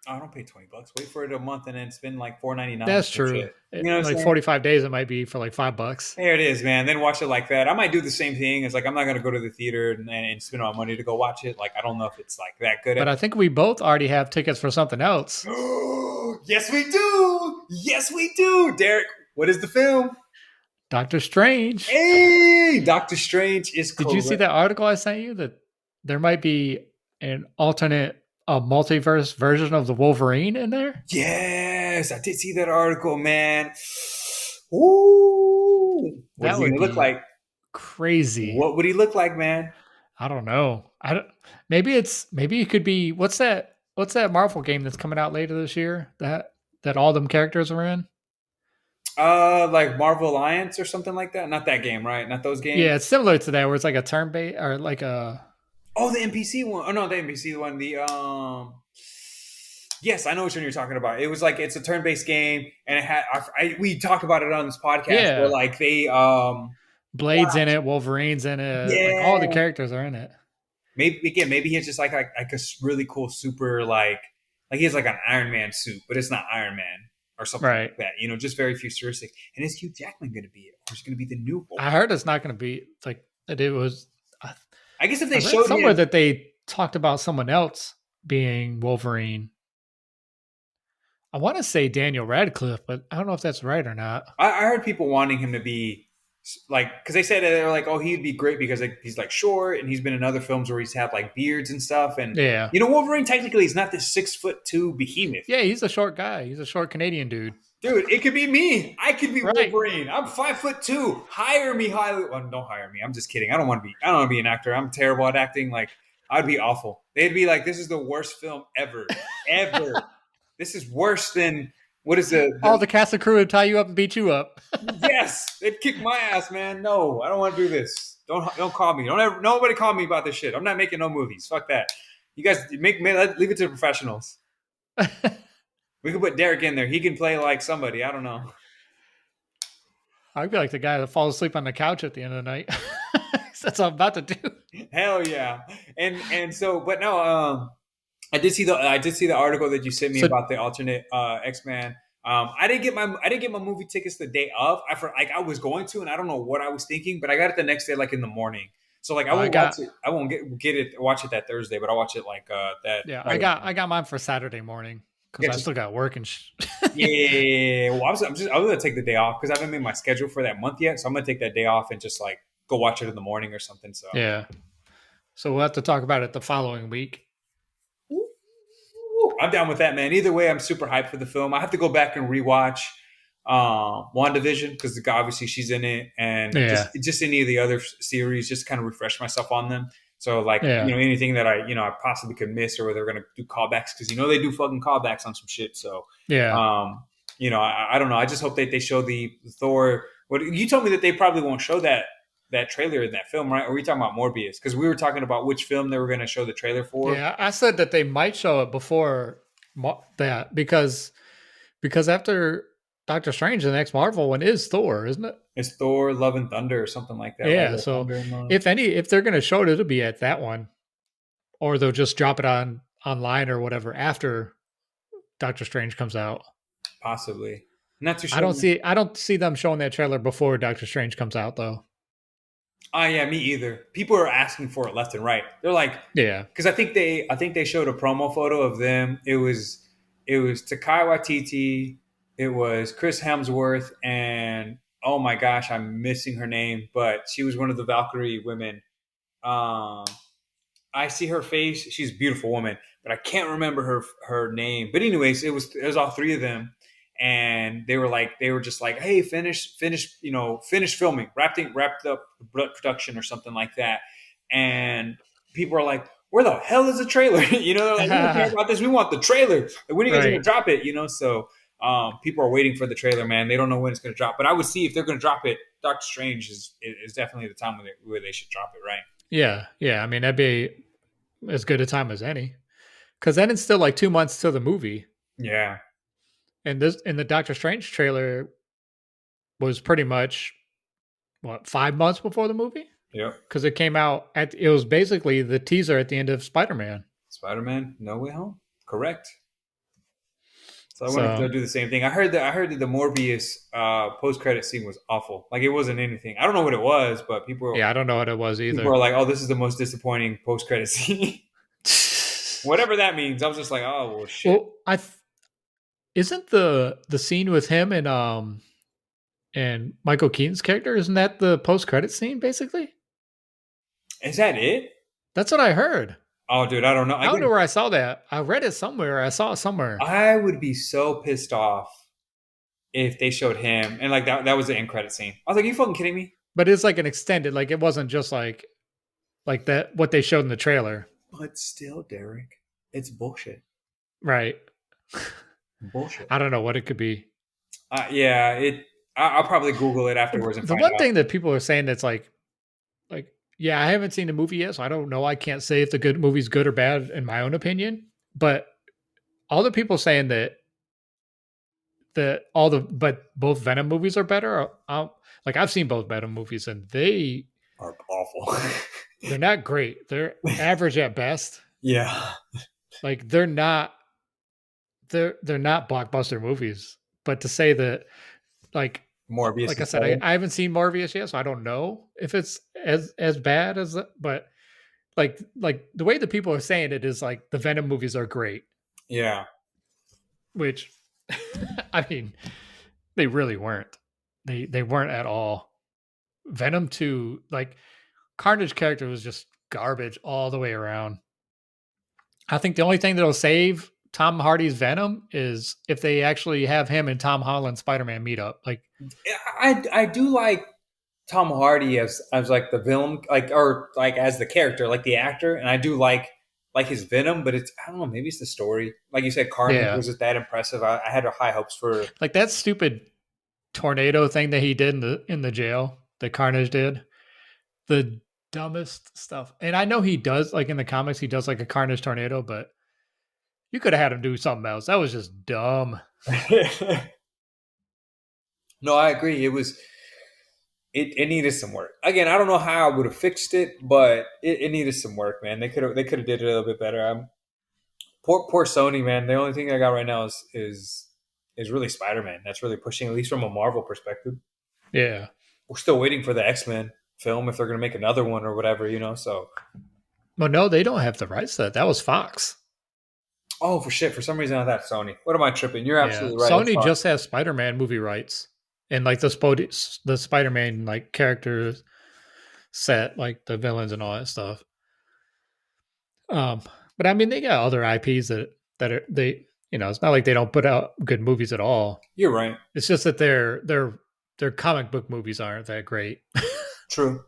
Oh, don't pay $20. Wait for it a month and then spend like $4.99 That's or some true. shit. You know what I'm Like saying? 45 days, it might be for like $5. There it is, man. Then watch it like that. I might do the same thing. It's like I'm not gonna go to the theater and spend all my money to go watch it. Like I don't know if it's like that good. But I think we both already have tickets for something else. Yes, we do. Yes, we do. Derek, what is the film? Doctor Strange. Hey, Doctor Strange is Did cool. you see that article I sent you that there might be an alternate multiverse version of the Wolverine in there? Yes, I did see that article, man. Ooh, what That is he would gonna look be like? crazy. What would he look like, man? I don't know. I don't. Maybe it could be what's that Marvel game that's coming out later this year that all them characters are in? Like Marvel Alliance or something like that. Not that game, right? Not those games. Yeah, it's similar to that where it's like a turn based or like a Oh, the NPC one. Oh no, the NPC one. The Yes, I know which one you're talking about. It was like it's a turn-based game, and it had. We talked about it on this podcast where yeah. like they Blade's in it, Wolverine's in it, like all the yeah. characters are in it. Maybe he has just like a really cool super like he has like an Iron Man suit, but it's not Iron Man or something Right. like that. Just very futuristic. And is Hugh Jackman going to be it, or is going to be the new I Wolverine? heard it's not going to be like that. It was. I guess if I they read showed somewhere him, that they talked about someone else being Wolverine. I want to say Daniel Radcliffe, but I don't know if that's right or not. I heard people wanting him to be like because they said they were like, oh, he'd be great because like, he's like short and he's been in other films where he's had like beards and stuff. And Yeah. Wolverine technically is not this 6'2" behemoth. Yeah, he's a short guy. He's a short Canadian dude. Dude, it could be me. I could be Right. Wolverine. I'm 5'2". Hire me, highly. Well, don't hire me. I'm just kidding. I don't want to be an actor. I'm terrible at acting. Like I'd be awful. They'd be like, this is the worst film ever, ever. This is worse than what is All the cast and crew would tie you up and beat you up. Yes, they'd kick my ass, man. No, I don't want to do this. Don't call me. Nobody call me about this shit. I'm not making no movies. Fuck that. You guys leave it to the professionals. We could put Derek in there. He can play like somebody. I don't know. I'd be like the guy that falls asleep on the couch at the end of the night. That's what I'm about to do. Hell yeah. And so, but no, I did see the article that you sent me So about the alternate X-Men. I didn't get my movie tickets the day of. I was going to, and I don't know what I was thinking, but I got it the next day, like in the morning. So like I I won't watch got it. I won't get it watch it that Thursday, but I'll watch it like that yeah, Friday. I got mine for Saturday morning because I Gotcha. still got work and Yeah. Well, I was gonna take the day off because I haven't made my schedule for that month yet. So I'm gonna take that day off and just like go watch it in the morning or something. So yeah. So we'll have to talk about it the following week. I'm down with that, man. Either way, I'm super hyped for the film. I have to go back and rewatch WandaVision because obviously she's in it, and Yeah, just any of the other series, just kind of refresh myself on them. So like yeah, anything that I possibly could miss or where they're gonna do callbacks because they do fucking callbacks on some shit. So yeah, um, I don't know. I just hope that they show the Thor. What you told me that they probably won't show that trailer in that film, right? Or are we talking about Morbius? Because we were talking about which film they were going to show the trailer for. yeah. I said that they might show it before that because after Doctor Strange, the next Marvel one is Thor, isn't it? It's Thor: Love and Thunder or something like that, right? Yeah. Or So Thunder and Love, if they're going to show it, it'll be at that one, or they'll just drop it on online or whatever after Doctor Strange comes out. possibly. Not too sure. I don't see them showing that trailer before Doctor Strange comes out though. Oh yeah, me either. People are asking for it left and right. They're like, Yeah. because I think they showed a promo photo of them. It was Takai Waititi, it was Chris Hemsworth, and oh my gosh, I'm missing her name, but she was one of the Valkyrie women. Um, I see her face. She's a beautiful woman, but I can't remember her name. But anyways, it was all three of them, and they were just like, hey, finish filming, wrapped up production or something like that, and people are like, where the hell is the trailer? They're like, we don't care about this. We want the trailer. Like, when are you guys gonna Right. drop it? So people are waiting for the trailer, man. They don't know when it's gonna drop, but I would see if they're gonna drop it. Doctor Strange is definitely the time where they should drop it, right? Yeah. Yeah. I mean, that'd be as good a time as any. Because then it's still like 2 months to the movie, Yeah. and the Doctor Strange trailer was pretty much what 5 months before the movie Yep. because it came out it was basically the teaser at the end of Spider-Man. Spider-Man: No Way Home. Correct. So I wonder if they'll So do the same thing. I heard that the Morbius post-credit scene was awful. Like it wasn't anything. I don't know what it was, but people yeah, I don't know what it was people either. are like, "Oh, this is the most disappointing post-credit scene." Whatever that means. I was just like, "Oh well, shit." Well, isn't the scene with him and Michael Keaton's character, isn't that the post credit scene basically? Is that it? That's what I heard. Oh, dude, I don't know. I don't know where I saw that. I read it somewhere. I saw it somewhere. I would be so pissed off if they showed him and like that was the end credit scene. I was like, "You fucking kidding me?" But it's like an extended, like it wasn't just like that what they showed in the trailer. But still, Derek, it's bullshit. Right. Bullshit. I don't know what it could be. Yeah, I'll probably Google it afterwards and The find one out. thing that people are saying that's like yeah, I haven't seen the movie yet, so I don't know. I can't say if the good movie's good or bad in my own opinion. But all the people saying that all the but both Venom movies are better. Like I've seen both Venom movies and Are awful. they're not great. They're average at best. Yeah. Like they're not blockbuster movies. But to say that like Morbius like I is said, better. I haven't seen Morbius yet, so I don't know if it's as bad as that. But like the way the people are saying it is like the Venom movies are great, Yeah. which I mean they really weren't. They weren't at all. Venom 2, like Carnage character was just garbage all the way around. I think the only thing that'll save Tom Hardy's Venom is if they actually have him and Tom Holland Spider-Man meet up. Like I do like Tom Hardy as like the villain, like or like as the character, like the actor, and I do like his Venom, but it's I don't know, maybe it's the story. Like you said, Carnage yeah, wasn't that impressive. I had high hopes for. like that stupid tornado thing that he did in the jail that Carnage did. The dumbest stuff. And I know he does like in the comics he does like a Carnage tornado, but you could have had him do something else. That was just dumb. No, I agree. it needed some work. Again, I don't know how I would have fixed it, but it needed some work, man. They could have did it a little bit better. Poor Sony, man. The only thing I got right now is really Spider Man. That's really pushing, at least from a Marvel perspective. Yeah. We're still waiting for the X-Men film if they're going to make another one or whatever, So, Well, no, they don't have the rights to that. That was Fox. oh, for shit, for some reason I thought Sony. What am I tripping? You're Yeah. absolutely right. It's Sony just Fox. has Spider-Man movie rights and like the Spider-Man like character set, like the villains and all that stuff. Um, but I mean, they got other IPs that are they. It's not like they don't put out good movies at all. You're right. It's just that their comic book movies aren't that great. True.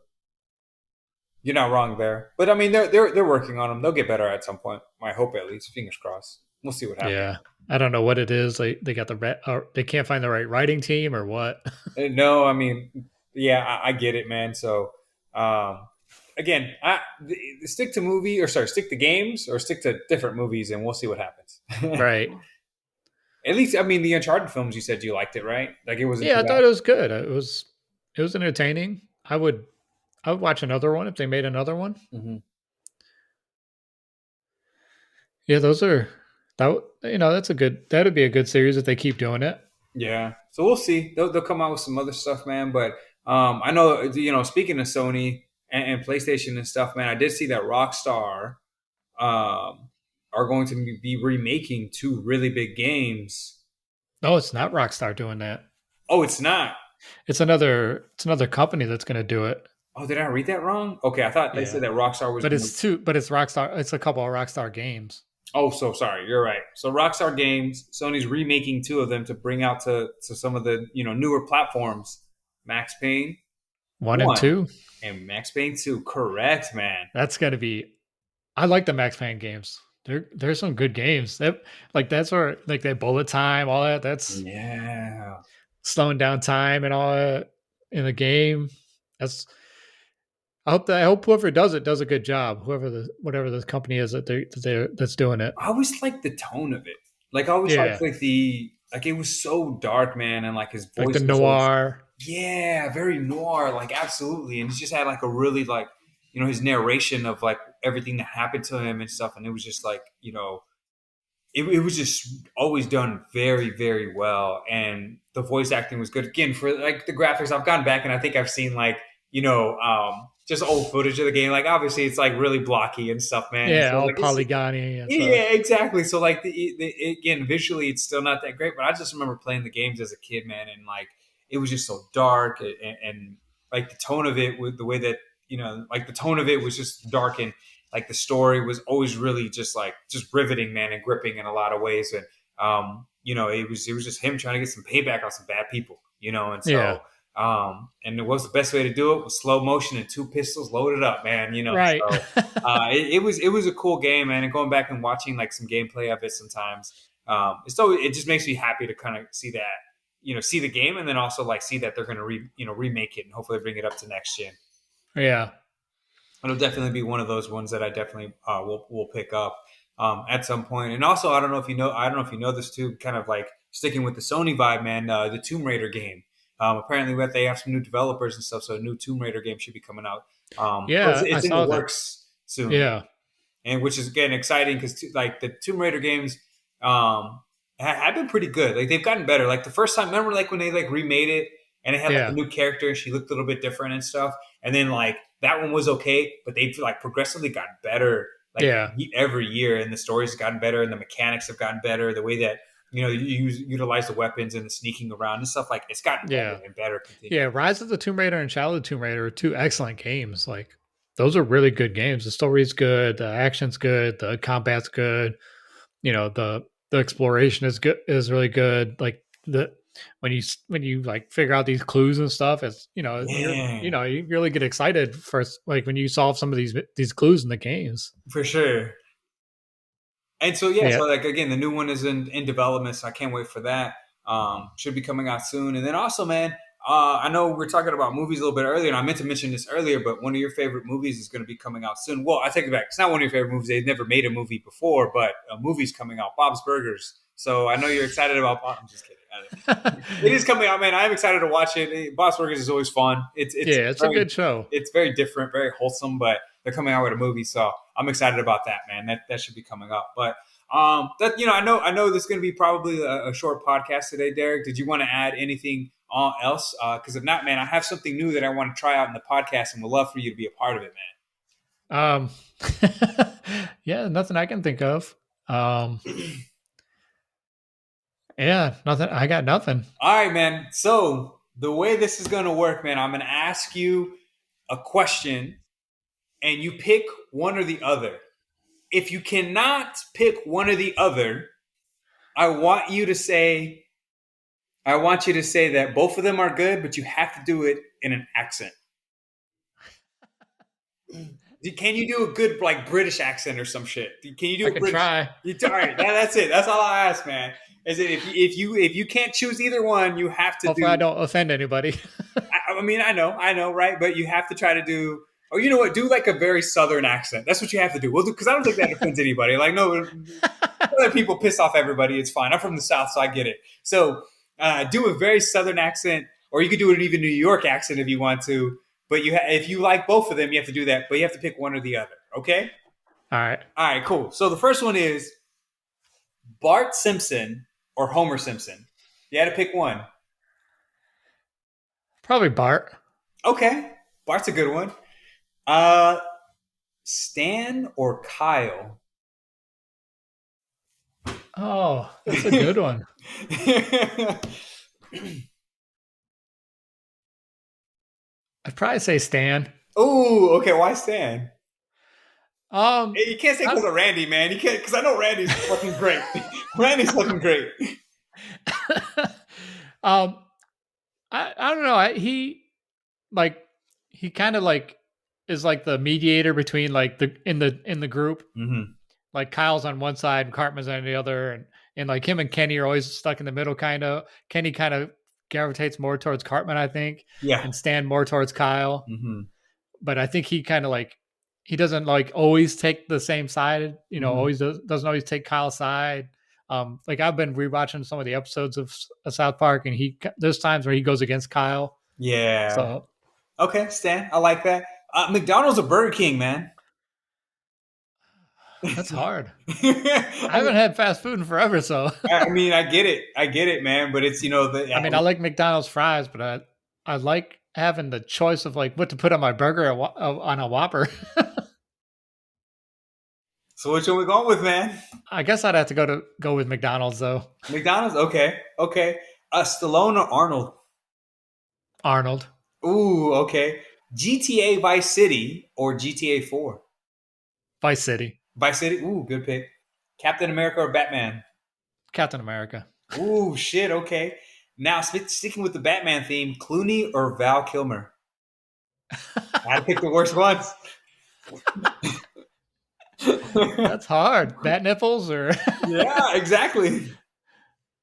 You're not wrong there. But I mean, they're working on them. They'll get better at some point. I hope at least. Fingers crossed. We'll see what happens. Yeah, I don't know what it is. They got they can't find the right writing team or what. No, I mean, yeah, I get it, man. So, um, again, stick to movie or sorry, stick to games or stick to different movies, and we'll see what happens. Right. At least, I mean, the Uncharted films. You said you liked it, right? Like it wasn't Yeah, too I thought bad. it was good. It was entertaining. I would watch another one if they made another one. Hmm. Yeah, those are that's a good that'd be a good series if they keep doing it. Yeah. So we'll see. They'll come out with some other stuff, man. But I know, speaking of Sony and PlayStation and stuff, man, I did see that Rockstar um, are going to be remaking two really big games. No, it's not Rockstar doing that. Oh, it's not. It's another company that's going to do it. Oh, did I read that wrong? Okay, I thought they Yeah. said that Rockstar was But going to. it's Rockstar. It's a couple of Rockstar games. Oh, so sorry. You're right. So Rockstar Games, Sony's remaking two of them to bring out to some of the newer platforms. Max Payne 1 and one 2. and Max Payne two. Correct, man. That's going to be I like the Max Payne games. There's some good games. That's where like that bullet time, all that. That's Yeah, slowing down time and all that in the game. That's I hope whoever does it does a good job. Whatever the company is that's doing it. I always liked the tone of it. Like I always liked Yeah, like the like it was so dark, man, and like his like the voice was always noir. yeah, very noir, like absolutely, and he just had like a really like his narration of like everything that happened to him and stuff, and it was just like it was just always done very very well, and the voice acting was good again for like the graphics. I've gone back and I think I've seen like just old footage of the game. Like obviously it's like really blocky and stuff, man. And Yeah, so all like it's polygony and stuff. yeah, exactly. So like again, visually, it's still not that great, but I just remember playing the games as a kid, man, and like it was just so dark, and like the tone of it, with the way that like the tone of it was just dark, and like the story was always really just riveting, man, and gripping in a lot of ways, and it was just him trying to get some payback on some bad people, and Yeah, so. And what was the best way to do it? Was slow motion and two pistols loaded up, man. right. So it was a cool game, man. And going back and watching like some gameplay of it sometimes, it just makes me happy to kind of see that, see the game, and then also like see that they're going to remake it and hopefully bring it up to next gen. Yeah, It'll definitely be one of those ones that I definitely will pick up at some point. And also, I don't know if you know this too. Kind of like sticking with the Sony vibe, man. The Tomb Raider game. Apparently, they have some new developers and stuff, so a new Tomb Raider game should be coming out. Well, it's, yeah. I it's in the saw that. works soon, Yeah, and which is again exciting because like the Tomb Raider games have been pretty good. Like they've gotten better. Like the first time, remember like when they like remade it and it had like a yeah, new character and she looked a little bit different and stuff. And then like that one was okay, but they've like progressively gotten better like yeah, every year, and the stories have gotten better and the mechanics have gotten better. The way that you utilize the weapons and the sneaking around and stuff, like it's gotten yeah, better and better continually. yeah. Rise of the Tomb Raider and Shadow of the Tomb Raider are two excellent games. Like those are really good games. The story's good, the action's good, the combat's good. The exploration is really good. Like the when you like figure out these clues and stuff, it's Yeah, you really get excited first, like when you solve some of these clues in the games. for sure. And so yeah, Yeah, so like again, the new one is in development, so I can't wait for that. Should be coming out soon. And then also, man, I know we're talking about movies a little bit earlier, and I meant to mention this earlier, but one of your favorite movies is going to be coming out soon. Well, I take it back. It's not one of your favorite movies. They've never made a movie before, but a movie's coming out, Bob's Burgers. So I know you're excited about. I'm just kidding. It is coming out, man. I'm excited to watch it. Boss Burgers is always fun. Yeah, it's a good show. It's very different, very wholesome, but they're coming out with a movie, so I'm excited about that, man. That should be coming up. But that I know this is going to be probably a short podcast today, Derek. Did you want to add anything else? Because if not, man, I have something new that I want to try out in the podcast, and would love for you to be a part of it, Um, yeah, nothing I can think of. Yeah, nothing. I got nothing. All right, man. So the way this is going to work, man, I'm going to ask you a question, and you pick one or the other. If you cannot pick one or the other, I want you to say that both of them are good, but you have to do it in an accent. Can you do a good like British accent or some shit? Can you do I a can British? try. All right, that's it. That's all I ask, man. Is it if you can't choose either one, you have to Hopefully, do. I don't offend anybody. I mean, I know, right? But you have to try to do. Or you know what? Do like a very southern accent. That's what you have to do. Well, because I don't think that offends anybody. Like no, let people piss off everybody. It's fine. I'm from the South, so I get it. So do a very southern accent, or you could do an even New York accent if you want to. But if you like both of them, you have to do that. But you have to pick one or the other. Okay. All right. All right. Cool. So the first one is Bart Simpson or Homer Simpson. You had to pick one. Probably Bart. Okay. Bart's a good one. Stan or Kyle? Oh, that's a good one. I'd probably say Stan. Oh, okay. Why Stan? Um, Hey, you can't say because of Randy, man. You can't because I know Randy's fucking great. Randy's fucking great. um, I don't know. Like he kind of like is like the mediator between like the group. Mm-hmm. Like Kyle's on one side and Cartman's on the other, and like him and Kenny are always stuck in the middle. Kind of Kenny kind of gravitates more towards Cartman, I think, Yeah. and Stan more towards Kyle. Mm-hmm. But I think he kind of like he doesn't like always take the same side. Mm-hmm. Always doesn't always take Kyle's side. Like I've been rewatching some of the episodes of South Park, and there's times where he goes against Kyle. Yeah. So Okay, Stan. I like that. McDonald's or Burger King, man? that's hard. I I haven't had fast food in forever, so mean, I get it, man. But it's I mean, I like McDonald's fries, but I like having the choice of like what to put on my burger on a Whopper. So which one we going with, man? I guess I'd have to go with McDonald's though. McDonald's. Okay. Okay. Stallone or Arnold? Arnold. Ooh. Okay. GTA Vice City or GTA 4? Vice City. Vice City. Ooh, good pick. Captain America or Batman? Captain America. Ooh, shit. Okay. Now sticking with the Batman theme, Clooney or Val Kilmer? I had to pick the worst ones. That's hard. Bat nipples or Yeah, exactly.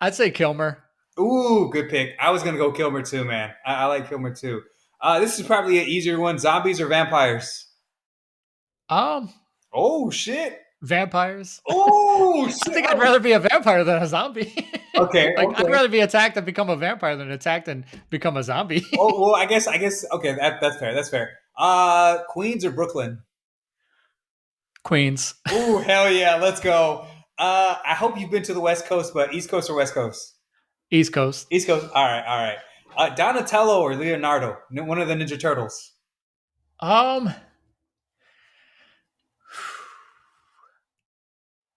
I'd say Kilmer. Ooh, good pick. I was gonna go Kilmer too, man. I like Kilmer too. This is probably an easier one: zombies or vampires? Um, Oh shit! Vampires. Oh I shit! think I'd rather be a vampire than a zombie. Okay, Like I'd okay. rather be attacked and become a vampire than attacked and become a zombie. Oh well, I guess. Okay, that's fair. That's fair. Queens or Brooklyn? Queens. Ooh, hell yeah! Let's go. I hope you've been to the West Coast, but East Coast or West Coast? East Coast. East Coast. All right, all right. Donatello or Leonardo? One of the Ninja Turtles. Um,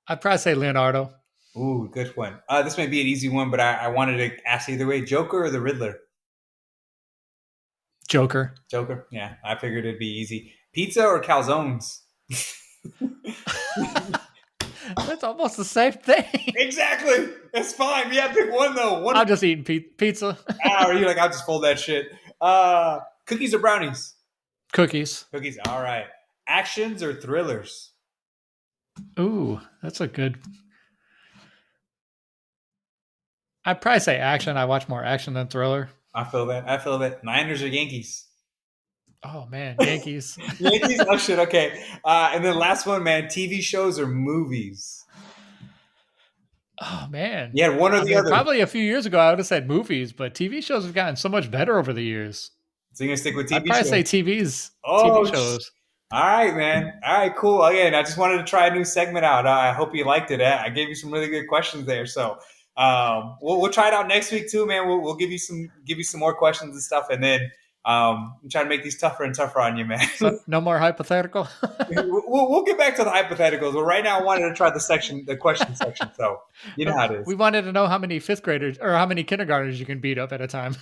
I'd probably say Leonardo. Ooh, good one. This may be an easy one, but I wanted to ask either way: Joker or the Riddler? Joker. Joker. Yeah, I figured it'd be easy. Pizza or calzones? That's almost the same thing. Exactly. That's fine. Yeah, pick one though. One. I'm just eating pizza. Or you like? I'll just fold that shit. Cookies or brownies? Cookies. Cookies. All right. Actions or thrillers? Ooh, that's a good. I'd probably say action. I watch more action than thriller. I feel that. I feel that. Niners or Yankees? Oh man, Yankees. Yankees. Oh shit. Okay. And then last one, man. TV shows or movies? Oh man. You had one or I the mean, other. probably a few years ago I would have said movies, but TV shows have gotten so much better over the years. So you're gonna stick with I'd TV probably say shows. TV's TV Oh, shows. all right, man. All right, cool. Again, I just wanted to try a new segment out. I hope you liked it. I gave you some really good questions there. So we'll try it out next week too, man. We'll give you some more questions and stuff, and then I'm trying to make these tougher and tougher on you, man. So no more hypothetical. We'll get back to the hypotheticals, but right now I wanted to try the question section. So you know how it is. We wanted to know how many fifth graders or how many kindergartners you can beat up at a time.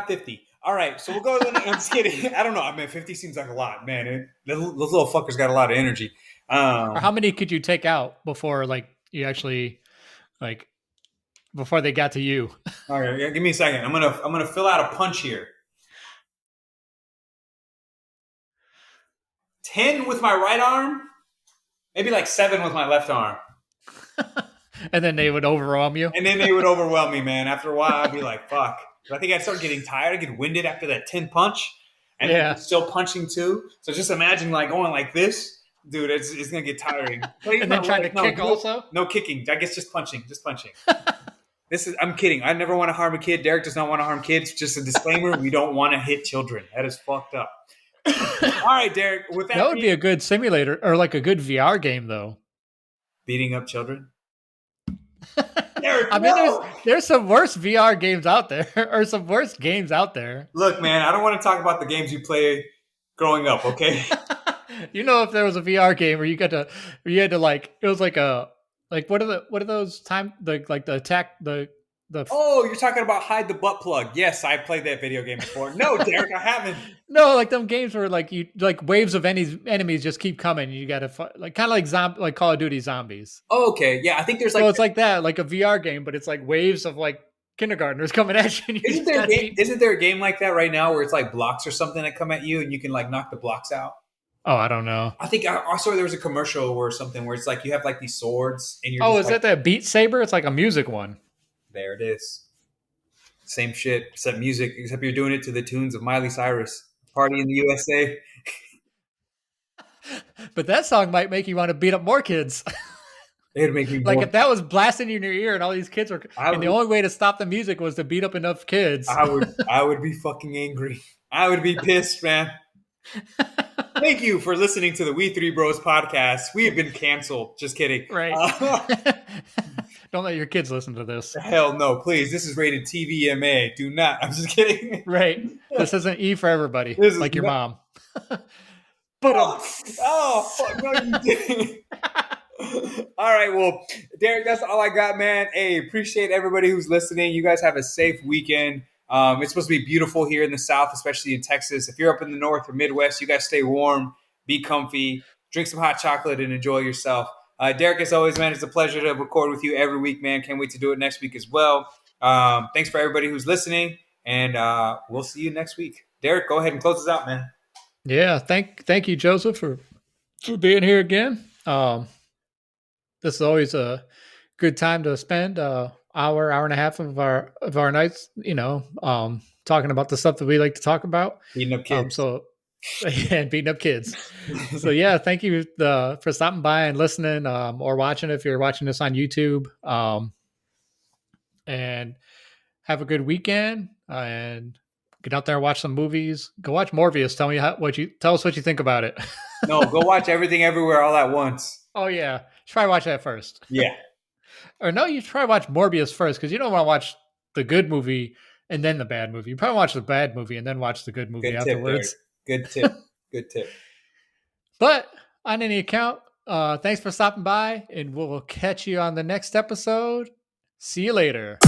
50. All right, so we'll go to the next. I'm just kidding. I don't know. I mean, 50 seems like a lot, man. Those little fuckers got a lot of energy. Or how many could you take out before like you actually like before they got to you? All right, yeah, give me a second. I'm gonna fill out a punch here. 10 with my right arm, maybe like 7 with my left arm. And then they would overwhelm you. And then they would overwhelm me, man. After a while, I'd be like, fuck. I think I'd start getting tired. I'd get winded after that 10 punch. And then still punching too. So just imagine like going like this. Dude, it's going to get tiring. And then trying to kick also? No kicking. I guess just punching. Just punching. I'm kidding. I never want to harm a kid. Derek does not want to harm kids. Just a disclaimer. We don't want to hit children. That is fucked up. All right, Derek. With that would be a good simulator or like a good VR game, though. Beating up children? Derek, I mean, there's some worse VR games out there, or some worse games out there. Look, man, I don't want to talk about the games you play growing up, okay? You know, if there was a VR game where you had to like, it was like what are those the attack the. Oh, you're talking about hide the butt plug. Yes, I played that video game before. No, Derek, I haven't. No, like them games where like you like waves of enemies just keep coming. And you got to like kind of like Call of Duty Zombies. Oh, okay, yeah, I think there's like so it's like that, like a VR game, but it's like waves of like kindergartners coming at you. Isn't there a game like that right now where it's like blocks or something that come at you and you can like knock the blocks out? Oh, I don't know. I think I saw there was a commercial or something where it's like you have like these swords and you're. Oh, is that Beat Saber? It's like a music one. There it is. Same shit, except music, except you're doing it to the tunes of Miley Cyrus. Party in the USA. But that song might make you want to beat up more kids. It would make me like if that was blasting in your ear and all these kids were, and the only way to stop the music was to beat up enough kids. I would be fucking angry. I would be pissed, man. Thank you for listening to the We Three Bros podcast. We have been canceled. Just kidding. Right. Don't let your kids listen to this. Hell no, please. This is rated TVMA. Do not. I'm just kidding. Right. This isn't E for everybody. This like your mom. But fuck no, you didn't. All right, well, Derek, that's all I got, man. Hey, appreciate everybody who's listening. You guys have a safe weekend. It's supposed to be beautiful here in the South, especially in Texas. If you're up in the North or Midwest, you guys stay warm, be comfy, drink some hot chocolate, and enjoy yourself. Derek, as always, man, it's a pleasure to record with you every week, man. Can't wait to do it next week as well. Thanks for everybody who's listening, and we'll see you next week. Derek, go ahead and close us out, man. Yeah, thank you, Joseph, for being here again. This is always a good time to spend hour and a half of our nights, talking about the stuff that we like to talk about. Beating up kids. And beating up kids. So yeah, thank you for stopping by and listening or watching if you're watching this on YouTube. And have a good weekend and get out there and watch some movies. Go watch Morbius. Tell us what you think about it. No, go watch Everything Everywhere All at Once. Oh yeah, try watch that first. Yeah. Or no, you try watch Morbius first because you don't want to watch the good movie and then the bad movie. You probably watch the bad movie and then watch the good movie afterwards. Good tip. Good tip. But on any account, thanks for stopping by, and we'll catch you on the next episode. See you later.